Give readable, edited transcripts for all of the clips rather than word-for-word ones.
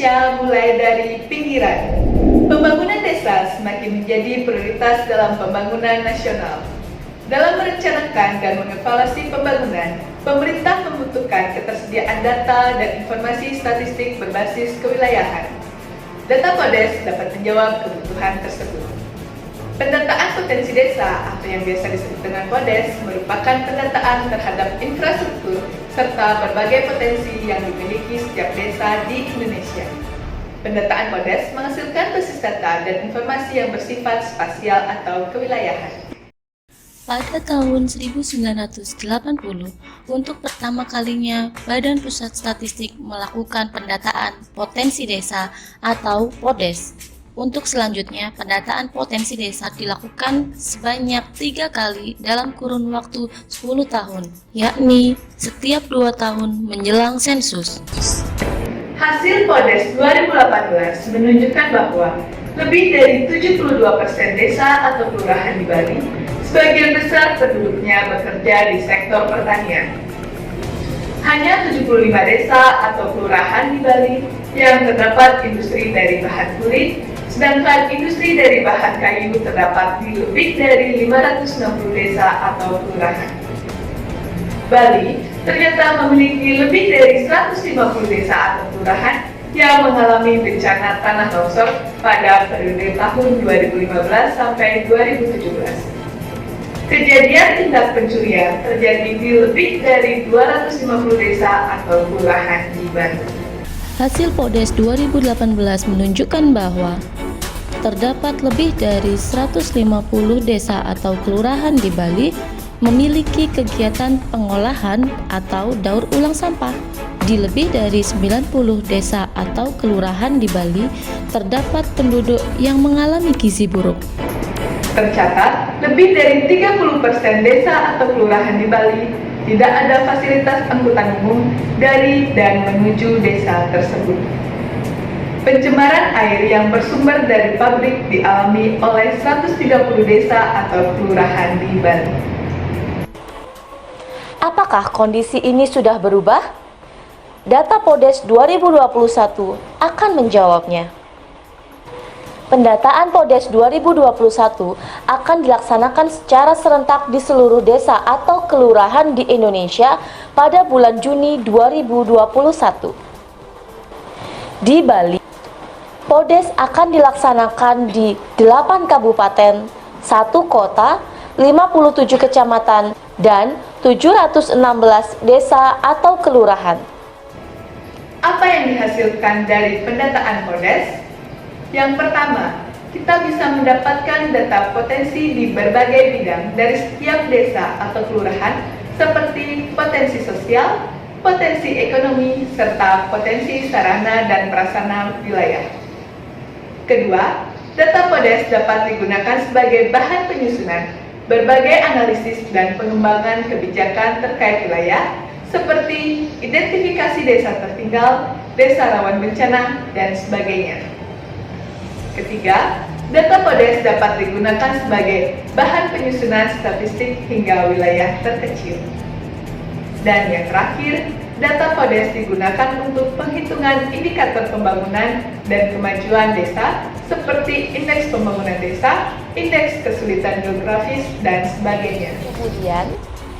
Indonesia mulai dari pinggiran. Pembangunan desa semakin menjadi prioritas dalam pembangunan nasional. Dalam merencanakan dan mengevaluasi pembangunan, pemerintah membutuhkan ketersediaan data dan informasi statistik berbasis kewilayahan. Data PODES dapat menjawab kebutuhan tersebut. Pendataan potensi desa atau yang biasa disebut dengan PODES merupakan pendataan terhadap infrastruktur serta berbagai potensi yang dimiliki setiap desa di Indonesia. Pendataan PODES menghasilkan basis data dan informasi yang bersifat spasial atau kewilayahan. Pada tahun 1980, untuk pertama kalinya Badan Pusat Statistik melakukan pendataan potensi desa atau PODES. Untuk selanjutnya, pendataan potensi desa dilakukan sebanyak 3 kali dalam kurun waktu 10 tahun, yakni setiap 2 tahun menjelang sensus. Hasil PODES 2018 menunjukkan bahwa lebih dari 72% desa atau kelurahan di Bali, sebagian besar penduduknya bekerja di sektor pertanian. Hanya 75 desa atau kelurahan di Bali yang terdapat industri dari bahan kulit, sedangkan industri dari bahan kayu terdapat di lebih dari 560 desa atau kelurahan. Bali ternyata memiliki lebih dari 150 desa atau kelurahan yang mengalami bencana tanah longsor pada periode tahun 2015 sampai 2017. Kejadian tindak pencurian terjadi di lebih dari 250 desa atau kelurahan di Bali. Hasil PODES 2018 menunjukkan bahwa terdapat lebih dari 150 desa atau kelurahan di Bali memiliki kegiatan pengolahan atau daur ulang sampah. Di lebih dari 90 desa atau kelurahan di Bali terdapat penduduk yang mengalami gizi buruk. Tercatat, lebih dari 30% desa atau kelurahan di Bali tidak ada fasilitas angkutan umum dari dan menuju desa tersebut. Pencemaran air yang bersumber dari pabrik dialami oleh 130 desa atau kelurahan di Bali. Apakah kondisi ini sudah berubah? Data PODES 2021 akan menjawabnya. Pendataan PODES 2021 akan dilaksanakan secara serentak di seluruh desa atau kelurahan di Indonesia pada bulan Juni 2021. Di Bali, PODES akan dilaksanakan di 8 kabupaten, 1 kota, 57 kecamatan, dan 716 desa atau kelurahan. Apa yang dihasilkan dari pendataan PODES? Yang pertama, kita bisa mendapatkan data potensi di berbagai bidang dari setiap desa atau kelurahan seperti potensi sosial, potensi ekonomi, serta potensi sarana dan prasarana wilayah. Kedua, data PODES dapat digunakan sebagai bahan penyusunan berbagai analisis dan pengembangan kebijakan terkait wilayah seperti identifikasi desa tertinggal, desa rawan bencana, dan sebagainya. Ketiga, data PODES dapat digunakan sebagai bahan penyusunan statistik hingga wilayah terkecil. Dan yang terakhir, data PODES digunakan untuk penghitungan indikator pembangunan dan kemajuan desa seperti indeks pembangunan desa, indeks kesulitan geografis, dan sebagainya. Kemudian,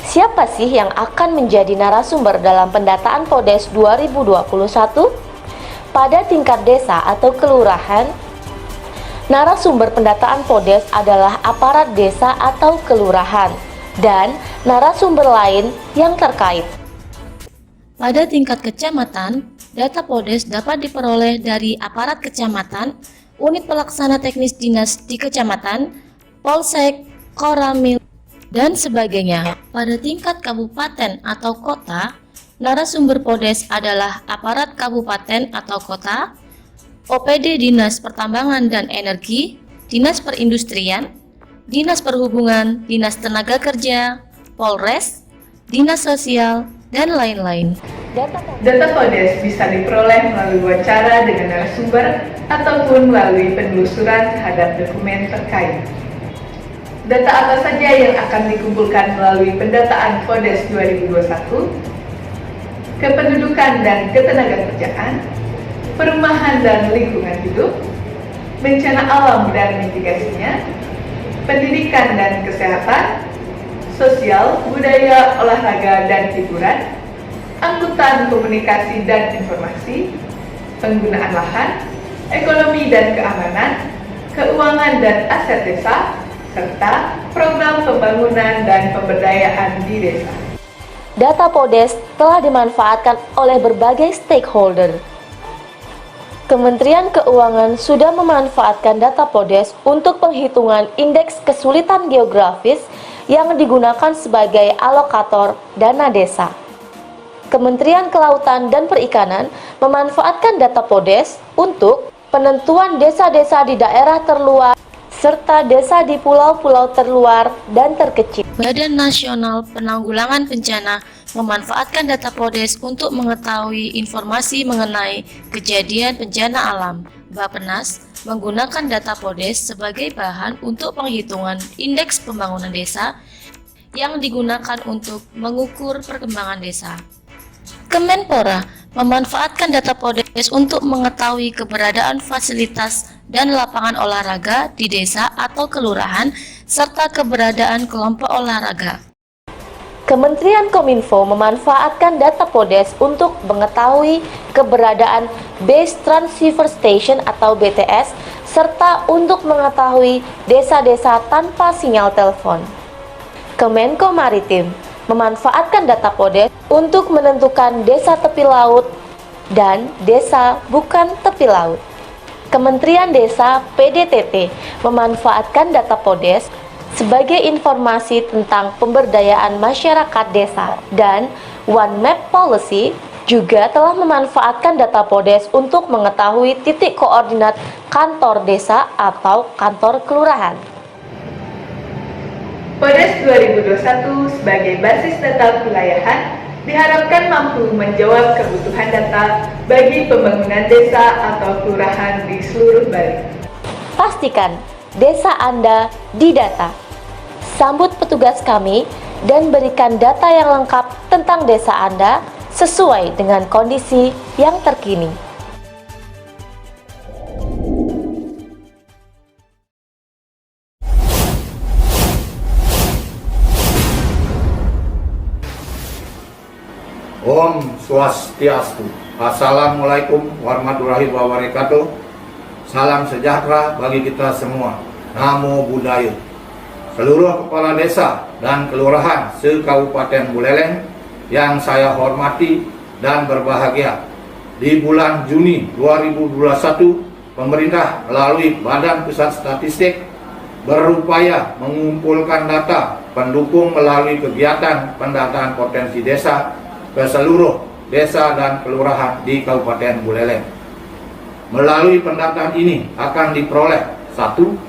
siapa sih yang akan menjadi narasumber dalam pendataan PODES 2021? Pada tingkat desa atau kelurahan, narasumber pendataan PODES adalah aparat desa atau kelurahan dan narasumber lain yang terkait. Pada tingkat kecamatan, data PODES dapat diperoleh dari aparat kecamatan, unit pelaksana teknis dinas di kecamatan, polsek, koramil, dan sebagainya. Pada tingkat kabupaten atau kota, narasumber PODES adalah aparat kabupaten atau kota, OPD Dinas Pertambangan dan Energi, Dinas Perindustrian, Dinas Perhubungan, Dinas Tenaga Kerja, Polres, Dinas Sosial, dan lain-lain. Data PODES bisa diperoleh melalui wawancara dengan narasumber ataupun melalui penelusuran terhadap dokumen terkait. Data apa saja yang akan dikumpulkan melalui pendataan PODES 2021? Kependudukan dan ketenagakerjaan, perumahan dan lingkungan hidup, bencana alam dan mitigasinya, pendidikan dan kesehatan, sosial, budaya, olahraga dan hiburan, angkutan komunikasi dan informasi, penggunaan lahan, ekonomi dan keamanan, keuangan dan aset desa, serta program pembangunan dan pemberdayaan di desa. Data PODES telah dimanfaatkan oleh berbagai stakeholder. Kementerian Keuangan sudah memanfaatkan data PODES untuk penghitungan indeks kesulitan geografis yang digunakan sebagai alokator dana desa. Kementerian Kelautan dan Perikanan memanfaatkan data PODES untuk penentuan desa-desa di daerah terluar serta desa di pulau-pulau terluar dan terkecil. Badan Nasional Penanggulangan Bencana memanfaatkan data PODES untuk mengetahui informasi mengenai kejadian bencana alam. Bappenas menggunakan data PODES sebagai bahan untuk penghitungan indeks pembangunan desa yang digunakan untuk mengukur perkembangan desa. Kemenpora memanfaatkan data PODES untuk mengetahui keberadaan fasilitas dan lapangan olahraga di desa atau kelurahan serta keberadaan kelompok olahraga. Kementerian Kominfo memanfaatkan data PODES untuk mengetahui keberadaan Base Transceiver Station atau BTS serta untuk mengetahui desa-desa tanpa sinyal telepon. Kemenko Maritim memanfaatkan data PODES untuk menentukan desa tepi laut dan desa bukan tepi laut. Kementerian Desa (PDTT) memanfaatkan data PODES sebagai informasi tentang pemberdayaan masyarakat desa, dan One Map Policy juga telah memanfaatkan data PODES untuk mengetahui titik koordinat kantor desa atau kantor kelurahan. PODES 2021 sebagai basis data kewilayahan diharapkan mampu menjawab kebutuhan data bagi pembangunan desa atau kelurahan di seluruh Bali. Pastikan desa Anda didata. Sambut petugas kami dan berikan data yang lengkap tentang desa Anda sesuai dengan kondisi yang terkini. Om Swastiastu. Assalamualaikum warahmatullahi wabarakatuh. Salam sejahtera bagi kita semua. Namo Buddhaya. Seluruh kepala desa dan kelurahan se-Kabupaten Buleleng yang saya hormati dan berbahagia. Di bulan Juni 2021, pemerintah melalui Badan Pusat Statistik berupaya mengumpulkan data pendukung melalui kegiatan pendataan potensi desa ke seluruh desa dan kelurahan di Kabupaten Buleleng. Melalui pendataan ini akan diperoleh 1.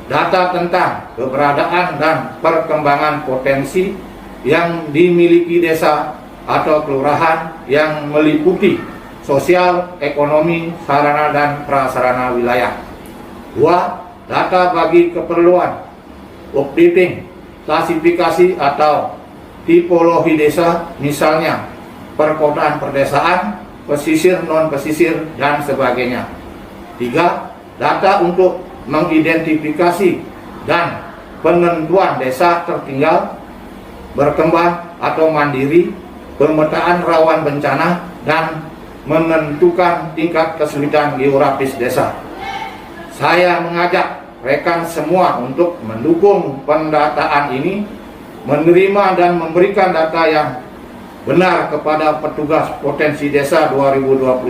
Data tentang keberadaan dan perkembangan potensi yang dimiliki desa atau kelurahan yang meliputi sosial, ekonomi, sarana dan prasarana wilayah. 2. Data bagi keperluan updating, klasifikasi atau tipologi desa, misalnya perkotaan perdesaan, pesisir non-pesisir, dan sebagainya. 3. Data untuk mengidentifikasi dan penentuan desa tertinggal, berkembang atau mandiri, pemetaan rawan bencana, dan menentukan tingkat kesulitan geografis desa. Saya mengajak rekan semua untuk mendukung pendataan ini, menerima dan memberikan data yang benar kepada petugas potensi desa 2021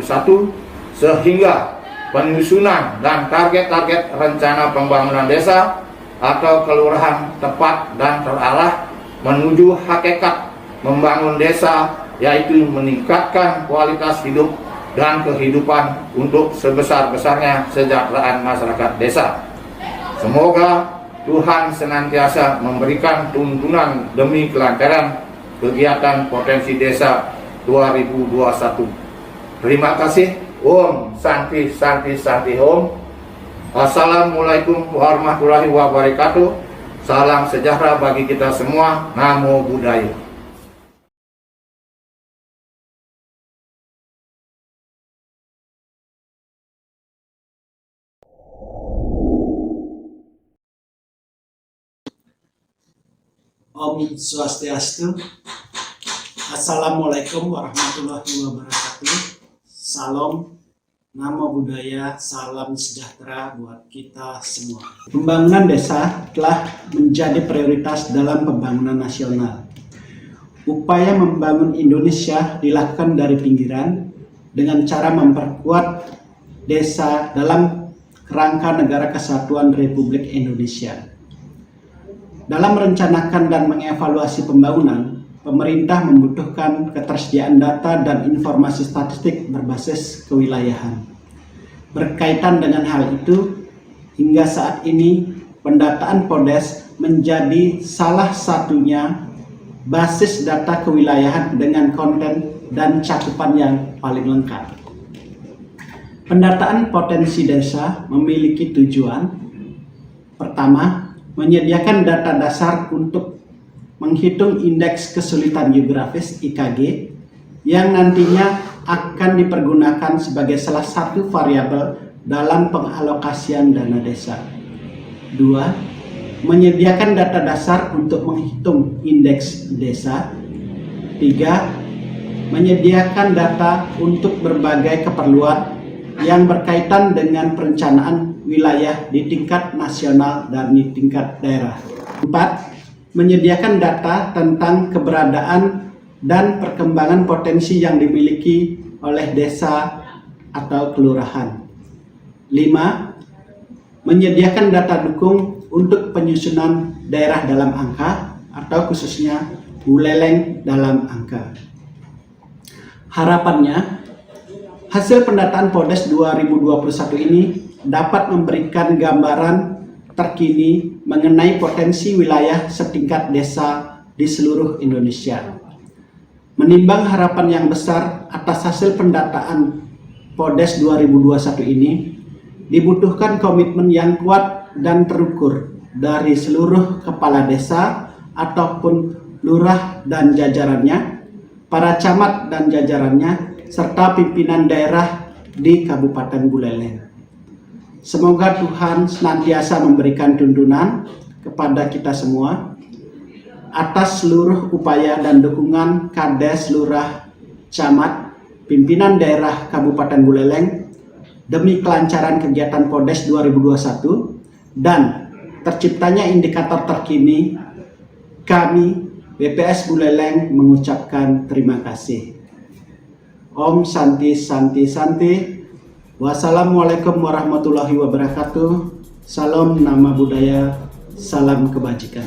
sehingga penyusunan dan target-target rencana pembangunan desa atau kelurahan tepat dan terarah menuju hakikat membangun desa, yaitu meningkatkan kualitas hidup dan kehidupan untuk sebesar-besarnya kesejahteraan masyarakat desa. Semoga Tuhan senantiasa memberikan tuntunan demi kelancaran kegiatan potensi desa 2021. Terima kasih. Om Santi Santi Santi Om. Assalamualaikum warahmatullahi wabarakatuh. Salam sejahtera bagi kita semua. Namo Buddhaya. Om Swastiastu. Assalamualaikum warahmatullahi wabarakatuh. Salam, Namo Buddhaya, salam sejahtera buat kita semua. Pembangunan desa telah menjadi prioritas dalam pembangunan nasional. Upaya membangun Indonesia dilakukan dari pinggiran dengan cara memperkuat desa dalam kerangka Negara Kesatuan Republik Indonesia. Dalam merencanakan dan mengevaluasi pembangunan, pemerintah membutuhkan ketersediaan data dan informasi statistik berbasis kewilayahan. Berkaitan dengan hal itu, hingga saat ini pendataan PODES menjadi salah satunya basis data kewilayahan dengan konten dan cakupan yang paling lengkap. Pendataan potensi desa memiliki tujuan: pertama, menyediakan data dasar untuk menghitung indeks kesulitan geografis (IKG) yang nantinya akan dipergunakan sebagai salah satu variabel dalam pengalokasian dana desa. 2. Menyediakan data dasar untuk menghitung indeks desa. 3. Menyediakan data untuk berbagai keperluan yang berkaitan dengan perencanaan wilayah di tingkat nasional dan di tingkat daerah. 4. Menyediakan data tentang keberadaan dan perkembangan potensi yang dimiliki oleh desa atau kelurahan. 5. Menyediakan data dukung untuk penyusunan daerah dalam angka atau khususnya Buleleng dalam angka. Harapannya, hasil pendataan PODES 2021 ini dapat memberikan gambaran terkini mengenai potensi wilayah setingkat desa di seluruh Indonesia. Menimbang harapan yang besar atas hasil pendataan PODES 2021 ini, dibutuhkan komitmen yang kuat dan terukur dari seluruh kepala desa ataupun lurah dan jajarannya, para camat dan jajarannya, serta pimpinan daerah di Kabupaten Buleleng. Semoga Tuhan senantiasa memberikan tuntunan kepada kita semua atas seluruh upaya dan dukungan Kades, Lurah, Camat, pimpinan daerah Kabupaten Buleleng demi kelancaran kegiatan PODES 2021 dan terciptanya indikator terkini. Kami BPS Buleleng mengucapkan terima kasih. Om Santi Santi Santi. Wassalamualaikum warahmatullahi wabarakatuh. Salam Nama Budaya, salam kebajikan.